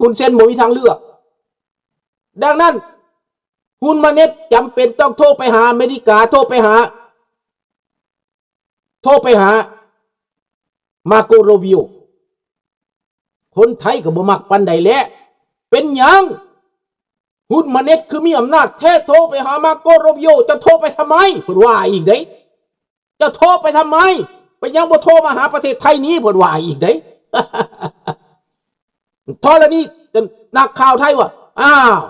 ฮุนเซนบ่มีทางเลือกดังนั้นฮุนมาเน็ตจำเป็นต้องโทรไปหาอเมริกาโทรไปหามาโกโรบิโอคนไทยก็บ่มักปันใดแหละเป็นหยังฮุนมาเน็ตคือมีอำนาจแท้โทรไปหามาโกโรบิโอจะโทรไปทำไมเพิ่นว่าอีกเด้จะโทรไปทำไมไปยังบ่โทรมาหาประเทศไทยนี้เพิ่นว่าอีกเด้ทอแล้วนี่นักข่าวไทยว่าอ้าว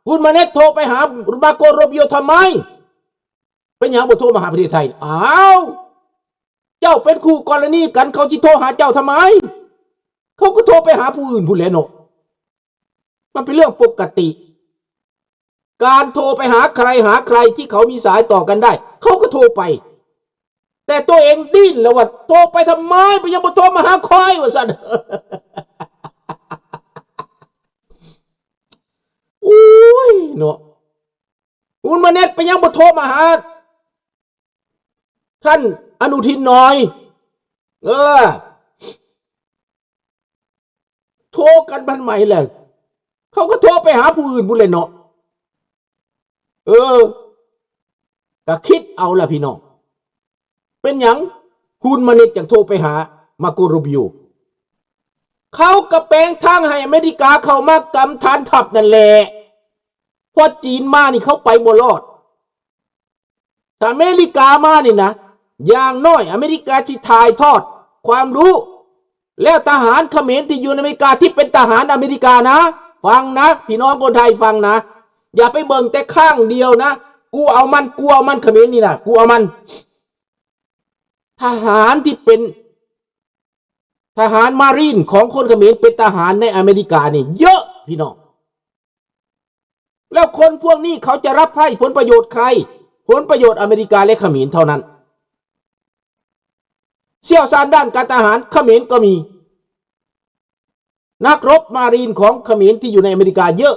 คุณมาเน็ตโทรไปหามาโกโรบิโอทำไมเป็นยังบ่โทรมาหาประเทศไทยอ้าวเจ้าเป็นคู่กรณีกันเขาสิโทรหาเจ้าทำไมเขาก็โทรไปหาผู้อื่นผู้แลเนาะมันเป็นเรื่องปกติการโทรไปหาใครที่เขามีสายต่อกันได้เขาก็โทรไปแต่ตัวเองดิ้นแล้วว่าโทรไปทำไมไปยังบ่โทรมาหาคอยว่าซั่นโอ้ยเนาะคุณมาเน็ตไปยังบ่โทรมาหาท่านอนุทินหน่อยโทรกันพันใหม่แหละเขาก็โทรไปหาผู้อื่นผู้เล่นเนาะก็คิดเอาล่ะพี่น้องเป็นหยังคุณมาเน็ตจังโทรไปหามาโกโรบิโอเขากระแปลงทางให้อเมริกาเข้ามากำฐานทัพนั่นแหละพอจีนมานี่เขาไปบ่รอดถ้าอเมริกามานี่นะอย่างน้อยอเมริกาสิถ่ายทอดความรู้แล้วทหารเขมรที่อยู่ในอเมริกาที่เป็นทหารอเมริกานะฟังนะพี่น้องคนไทยฟังนะอย่าไปเบิ่งแต่ข้างเดียวนะกูเอามันเขมรนี่นะกูเอามันทหารที่เป็นทหารมารีนของคนเขมรเป็นทหารในอเมริกานี่เยอะพี่น้องแล้วคนพวกนี้เขาจะรับให้ผลประโยชน์ใครผลประโยชน์อเมริกาและเขมรเท่านั้นเชี่ยวชาญด้านการทหารเขมรก็มีนักรบมารีนของเขมรที่อยู่ในอเมริกาเยอะ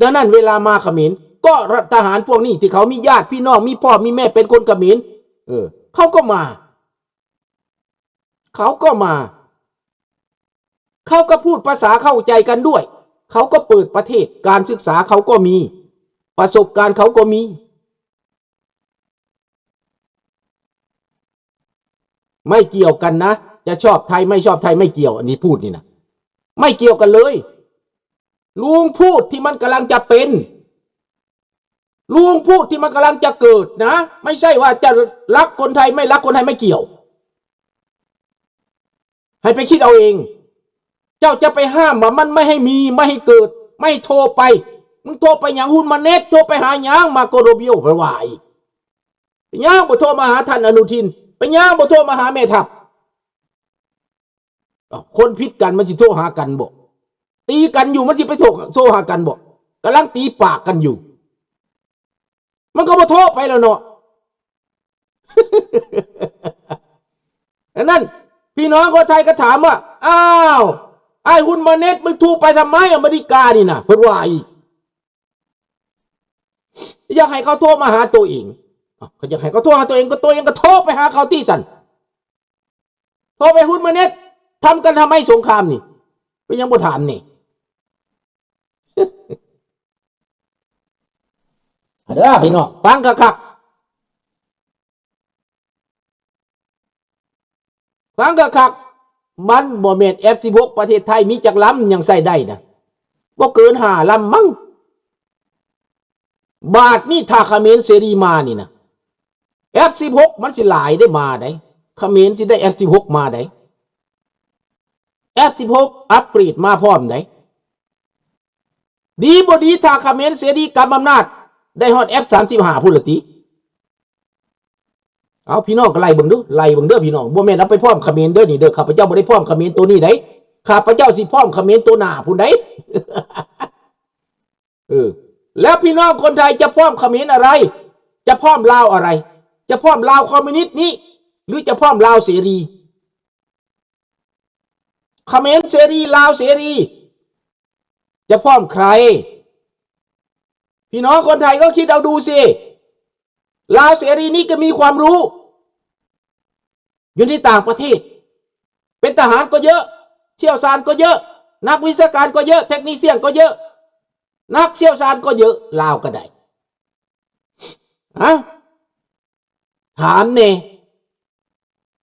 ดังนั้นเวลามาเขมรก็ทหารพวกนี้ที่เขามีญาติพี่น้องมีพ่อมีแม่เป็นคนเขมรเขาก็มาเขาก็พูดภาษาเข้าใจกันด้วยเขาก็เปิดประเทศการศึกษาเขาก็มีประสบการณ์เขาก็มีไม่เกี่ยวกันนะจะชอบไทยไม่ชอบไทยไม่เกี่ยวอันนี้พูดนี่นะไม่เกี่ยวกันเลยลุงพูดที่มันกำลังจะเป็นลุงพูดที่มันกำลังจะเกิดนะไม่ใช่ว่าจะรักคนไทยไม่รักคนไทยไม่เกี่ยวให้ไปคิดเอาเองเจ้าจะไปห้ามว่ามันไม่ให้มีไม่ให้เกิดไม่โทรไปมึงโทรไปอย่างฮุนมาเน็ตโทรไปหาอย่างมาโกโรบิโอไปว่าอีกอย่างบ่โทรมาหาท่านอนุทินไปอย่างบ่โทรมาหาแม่ทัพคนพิษกันมันสิโทรหากันบ่ตีกันอยู่มันสิไปโทรหากันบ่กำลังตีปากกันอยู่มันก็บ่โทรไปแล้วเนาะ นั่นพี่น้องคนไทยก็ถามว่าอ้าวไอ้ฮุนมาเน็ตมึงโทรไปทำไมอเมริกานี่นะเพิ่นว่าอีกอยากให้เขาโทรมาหาตัวเองเขาอยากให้เขาโทรหาตัวเองก็ตัวเองก็โทรไปหาเขาที่สั่นโทรไปฮุนมาเน็ตทำกันทำไมสงครามนี่ไปยังบ่ถามนี่ เด้อพี่น้องฟังคักฟังคักมันบ่แม่น F16 ประเทศไทยมีจักลำยังใส่ได้นะบ่เกิน5ลำมั้งบาทนี่ถ้าเขมรเสรีมานี่นะ F16 มันสิหลายได้มาได้เขมรสิได้ F16 มาได้ F16 อัปเกรดมาพร้อมได้ดีบ่ดีถ้าเขมรเสรีกำอำนาจได้ฮอด F35 พุ่นละติเอาพี่น้องก็ไล่เบิ่งเด้อพี่น้องบ่แม่นเอาไปพร้อมเขมรเด้อนี่เด้อข้าพเจ้าบ่ได้พร้อมเขมรตัวนี้ได้ข้าพเจ้าสิพร้อมเขมรตัวหน้าพุ่นได้ แล้วพี่น้องคนไทยจะพร้อมเขมรอะไรจะพร้อมลาวอะไรจะพร้อมลาวคอมมิวนิสต์นี้หรือจะพร้อมลาวเสรีเขมรเสรีลาวเสรีจะพร้อมใครพี่น้องคนไทยก็คิดเอาดูสิลาวเสรีนี่ก็มีความรู้อยู่ที่ต่างประเทศเป็นทหารก็เยอะเชี่ยวชาญก็เยอะ นักวิชาการก็เยอะเทคนิคเสียงก็เยอะนักเชี่ยวชาญก็เยอะลาวก็ได้ถามเน่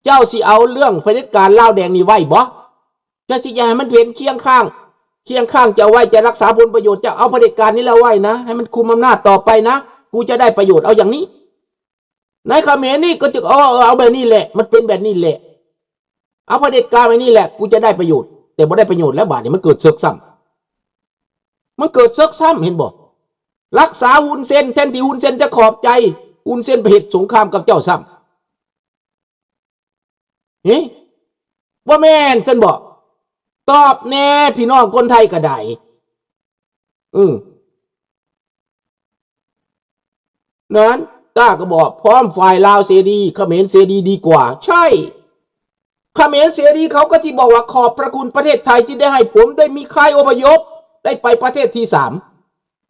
เจ้าสิเอาเรื่องเผด็จการลาวแดงนี่ไว้บ่เจ้าสิอย่าให้มันเป็นเคียงข้างจะไว้จะรักษาผลประโยชน์จะเอาเผด็จการนี้แล้วไว้นะให้มันคุมอำนาจต่อไปนะกูจะได้ประโยชน์เอาอย่างนี้ในเขมรนี่ก็จะเอาแบบนี้แหละมันเป็นแบบนี้แหละเอาเผด็จการไปนี่แหละกูจะได้ประโยชน์แต่บ่ได้ประโยชน์แล้วบาดนี้มันเกิดเซึกซ้ำเห็นบ่รักษาฮุนเซนแทนที่ฮุนเซนจะขอบใจฮุนเซนไปเหตุสงครามกับเจ้าซ้ำว่าแม่นฉันบอกตอบแน่พี่น้องคนไทยก็ได้นั้นต้าก็บอกพร้อมฝ่ายลาวเสรีเขมรเสรีดีกว่าใช่เขมรเสรีเขาก็ที่บอกว่าขอบพระคุณประเทศไทยที่ได้ให้ผมได้มีค่ายอพยพได้ไปประเทศที่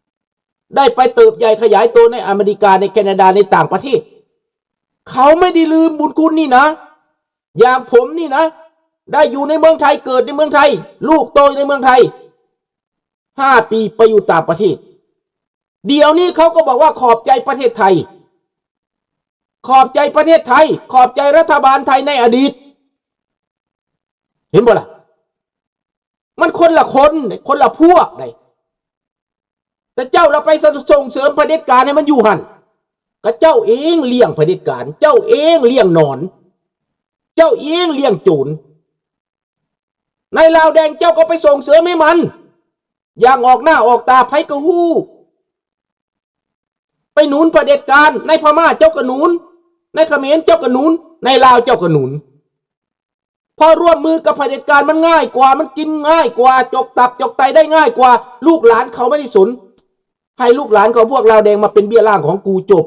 3ได้ไปเติบใหญ่ขยายตัวในอเมริกาในแคนาดาในต่างประเทศเขาไม่ได้ลืมบุญคุณนี่นะอย่างผมนี่นะได้อยู่ในเมืองไทยเกิดในเมืองไทยลูกโตในเมืองไทย5 ปีไปอยู่ต่างประเทศเดี๋ยวนี้เขาก็บอกว่าขอบใจประเทศไทยขอบใจประเทศไทยขอบใจรัฐบาลไทยในอดีตเห็นบ่ล่ะมันคนละพวกไงแต่เจ้าเราไปส่งเสริมเผด็จการให้มันอยู่หันก็เจ้าเองเลี้ยงเผด็จการเจ้าเองเลี้ยงหนอนเจ้าเองเลี้ยงโจรในลาวแดงเจ้าก็ไปส่งเสริมให้มันอย่างออกหน้าออกตาไผกระหู้ไปหนุนเผด็จการในพม่าเจ้าก็หนุนในเขมรเจ้าก็หนุนในลาวเจ้าก็หนุนพอร่วมมือกับเผด็จการมันง่ายกว่ามันกินง่ายกว่าจกตับจกไตได้ง่ายกว่าลูกหลานเขาไม่ได้สนให้ลูกหลานของพวกลาวแดงมาเป็นเบี้ยล่างของกูจบ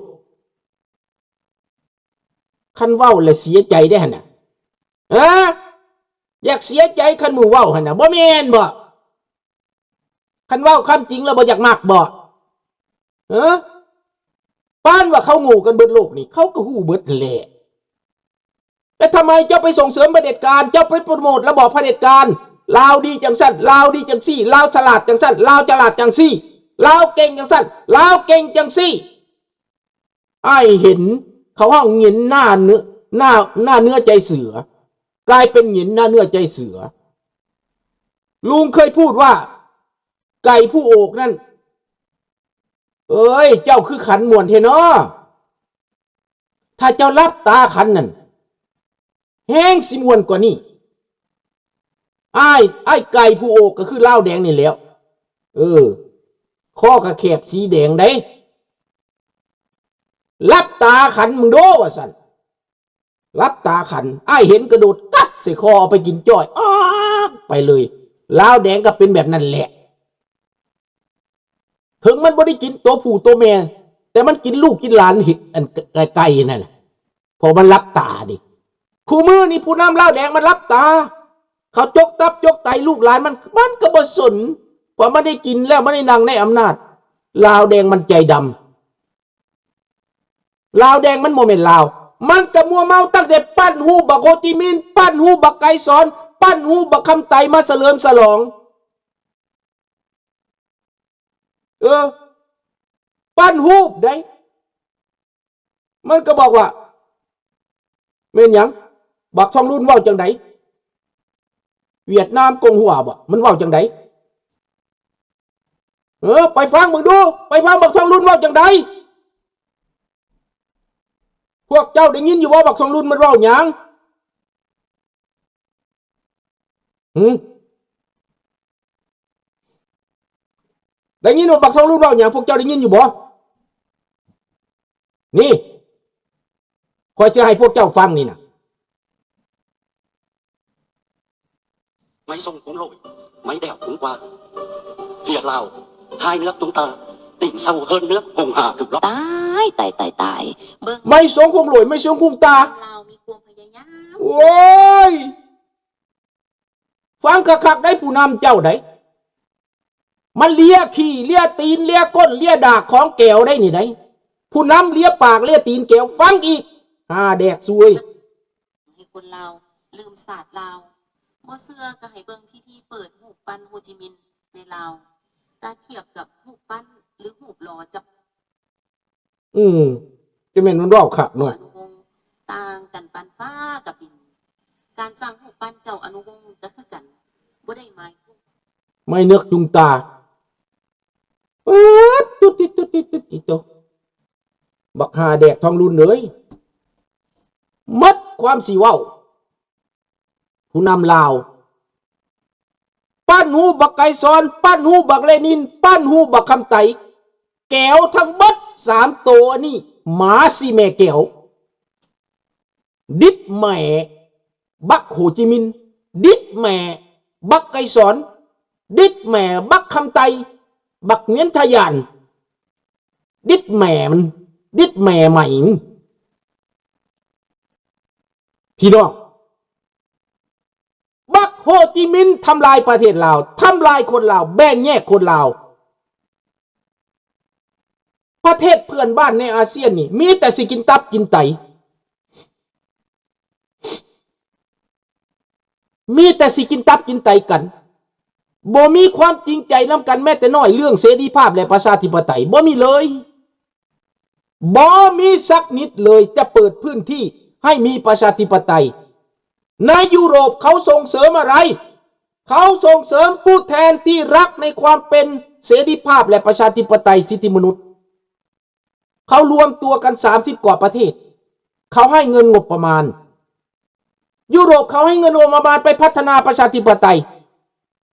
คันเว้าและเสียใจได้หั่นน่ะอยากเสียใจคันหมู่เว้าหั่นน่ะบ่แม่นบ่คันเว้าคำจริงแล้วบ่อยากมักบ่ป้านว่าเขาโง่กันเบิดโลกนี่เขาก็ฮู้เบิดนั่นแหละแต่ทำไมเจ้าไปส่งเสริมเผด็จการเจ้าไปโปรโมทระบอบเผด็จการลาวดีจังซั่นลาวดีจังซี่ลาวฉลาดจังซั่นลาวฉลาดจังซี่ลาวเก่งจังซั่นลาวเก่งจังซี่อ้ายเห็นเขาห้องหงินหน้าเนื้อใจเสือกลายเป็นหงินหน้าเนื้อใจเสือลุงเคยพูดว่าไก่ผู้โอกนั่นเอ้ยเจ้าคือขันม่วนเทเนาะถ้าเจ้ารับตาขันนั่นแห้งสิม่วนกว่านี้อ้ายไก่ผู้โอกก็คือเหล้าแดงนี่แล้วข้อกระแคบสีแดงได้รับตาขันมึงโดว่าสันรับตาขันอ้ายเห็นกระโดดกัดใส่คอเอาไปกินจ้อยไปเลยเหล้าแดงก็เป็นแบบนั้นแหละถึงมันบ่ได้กินตัวผู้ตัวแม่แต่มันกินลูกกินหลานเห็ดอันไก่นั่นน่ะพอมันรับตาดิคู่มือนี่ผู้นำเหล้าแดงมันรับตาเขาจกตับจกไตลูกหลานมันก็บ่สนเพราะมันได้กินแล้วมันได้นั่งในอำนาจลาวแดงมันใจดำลาวแดงมันโมเมนต์ลาวมันกระมัวเมาตั้งแต่ปั้นหูบักโฮจิมินห์ปั้นหูบักไกสอนปั้นหูบักคำไตมาเสลิมฉลองปั้นหูได้มันก็บอกว่าเม่นหยังบักทองรุ่นเว้าจังไดเวียดนามกงหัวบ่มันเว้าจังไดไปฟังมึงดูไปฟังบักทองรุ่นเว้าจังไดพวกเจ้าได้ยินอยู่ว่าบักทองรุ่นมันเว้าหยังได้ยินว่าบักทองรุ่นเว้าหยังพวกเจ้าได้ยินอยู่บ่นี่คอยจะให้พวกเจ้าฟังนี่นะMáy sông cũng lội, máy đèo cũng qua. Việt Lào, hai nước chúng ta tỉnh sâu hơn nước Hồng Hà cực lắm. ตายเบิ่ง ไม่สงคงหลวยไม่สงคงตา ลาวมีความพยายาม โอ้ยฟังคักๆได้ผู้นำเจ้าได้มันเลียขี้เลียตีนเลียก้นเลียดากของแก้วได้นี่ได้ผู้นำเลียปากเลียตีนแก้วฟังอีกแดกซวยให้คนลาวลืมศาสตร์ลาว บ่เชื่อก็ให้เบิ่งพิธีเปิดรูปปั้นโฮจิมินห์ในลาวถ้าเทียบกับรูปปั้นหรือรูปหล่อจับ อืมจะแม่นมันเว้าคัก เจ้า เนาะ อนุวงศ์ต่างกันปานฟ้ากับดินการสร้างรูปปั้นเจ้าอนุวงศ์ก็คือกันบ่ได้หมายถึง ไม่เนึกจุงตาตุ๊ดติดตุ๊ดติดตุ๊ดติดโตบักหาแดกทองรุ่นเลยมัดความสีเว้าผู้นำลาวปั้นหูบักไก่ซอนปั้นหูบักเลนินปั้นหูบักคำไตแก้วทั้งบัด3ตัวนี่หมาสิแม่แก้วดิดแม่บักโฮจิมินห์ดิดแม่บักไก่สอนดิดแม่บักคำไตบักเมียนทะยานดิดแม่มันดิดแม่ใหม่พี่น้องบักโฮจิมินห์ทำลายประเทศลาวทำลายคนลาวแบ่งแยกคนลาวประเทศเพื่อนบ้านในอาเซียนนี่มีแต่สิกินตับกินไตมีแต่สิกินตับกินไตกันบ่มีความจริงใจนำกันแม้แต่น้อยเรื่องเสรีภาพและประชาธิปไตยบ่มีเลยบ่มีสักนิดเลยจะเปิดพื้นที่ให้มีประชาธิปไตยในยุโรปเขาส่งเสริมอะไรเขาส่งเสริมผู้แทนที่รักในความเป็นเสรีภาพและประชาธิปไตยสิทธิมนุษย์เขารวมตัวกัน30กว่าประเทศเขาให้เงินงบประมาณยุโรปเขาให้เงินงบประมาณไปพัฒนาประชาธิปไตย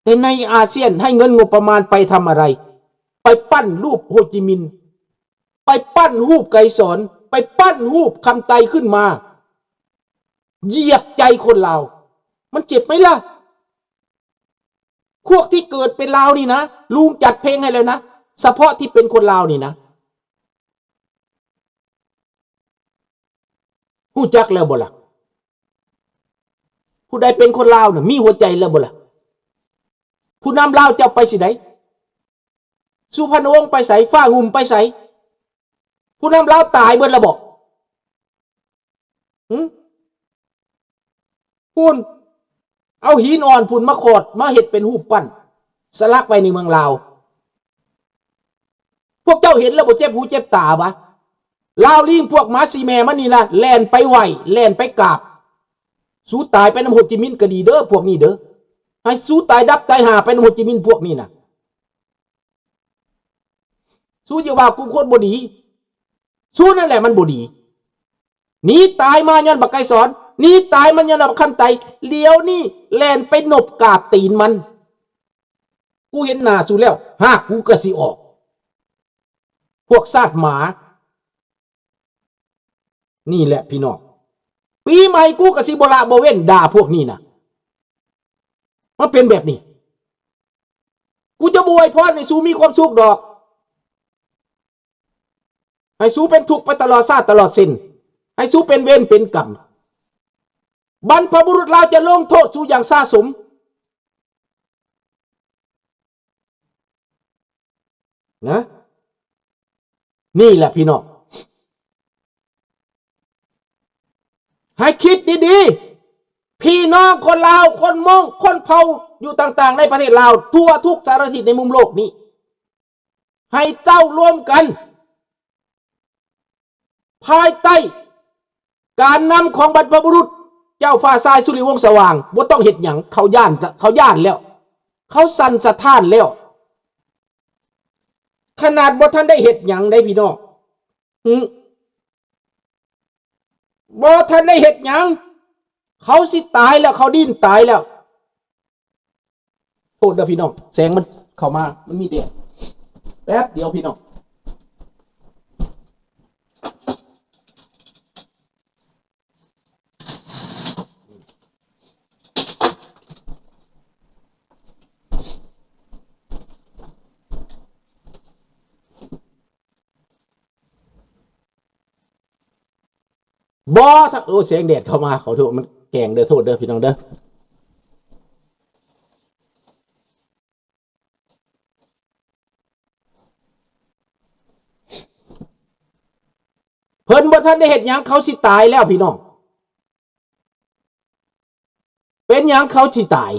แต่ในอาเซียนให้เงินงบประมาณไปทำอะไรไปปั้นรูปโฮจิมินห์ไปปั้นรูปไกรสอนไปปั้นรูปคำไตขึ้นมาเหยียบใจคนลาวมันเจ็บไหมล่ะพวกที่เกิดเป็นลาวนี่นะลุงจัดเพลงให้เลยนะเฉพาะที่เป็นคนลาวนี่นะผู้จักแล้วบ่ล่ะผู้ใดเป็นคนลาวน่ะมีหัวใจแล้วบ่ล่ะผู้นำลาวจะไปสิไดสุพรรณวงศ์ไปใส่ฟ้างุ่มไปใส่ผู้นำลาวตายเบิดแล้วบ่พุ่นเอาหินอ่อนพุ่นมาโคดมาเฮ็ดเป็นรูปปั้นสลักไว้ในเมืองลาวพวกเจ้าเห็นแล้วบ่เจ็บหูเจ็บตาบ่ลาวลิงพวกหมาซีแม่มันนี่นะแล่นไปไหวแล่นไปกราบสู้ตายไปน้ำโฮจิมินห์ก็ดีเด้อพวกนี้เด้อให้สู้ตายดับตายหาไปน้ำโฮจิมินห์พวกนี้นะสู้อย่าว่ากูโคตรบ่ดีสู้นั่นแหละมันบ่ดีหนีตายมาย้อนบักไก่สอนหนีตายมันย้อนบักคำไตเลี้ยวนี่แล่นไปหนบกราบตีนมันกูเห็นหน้าสู้แล้วหากกูก็สิออกพวกซาดหมานี่แหละพี่น้องปีใหม่กูกับสิบละบเว้นด่าพวกนี้นะมันเป็นแบบนี้กูจะบวยพรให้สู้มีความสุขดอกให้สู้เป็นทุกข์ไปตลอดชาติตลอดสิ้นให้สู้เป็นเวรเป็นกรรมบรรพบุรุษเราจะลงโทษสู้อย่างซาสมนะนี่แหละพี่น้องให้คิดดีๆพี่น้องคนลาวคนมงคนเผ่าอยู่ต่างๆในประเทศลาวทั่วทุกสารทิศในมุมโลกนี้ให้เจ้าร่วมกันภายใต้การนำของบรรพบุรุษเจ้าฟ้าทรายสุริวงศ์สว่างบ่ต้องเฮ็ดหยังเขาย่านแล้วเขาสั่นสะท้านแล้วขนาดบ่ทันได้เฮ็ดหยังได้พี่น้องบ่ทันได้เฮ็ดหยังเขาสิตายแล้วเขาดิ้นตายแล้วโทษเด้อพี่น้องแสงมันเข้ามามันมีแดดแป๊บเดียวพี่น้องบอถ้าเสียงแดดเข้ามาขอโทษมันแกงเด้อโทษเด้อพี่น้องเด้อเพิ่นบ่ทันได้เฮ็ดหยังเขาสิตายแล้วพี่น้องเป็นหยัง ยังเขาสิตาย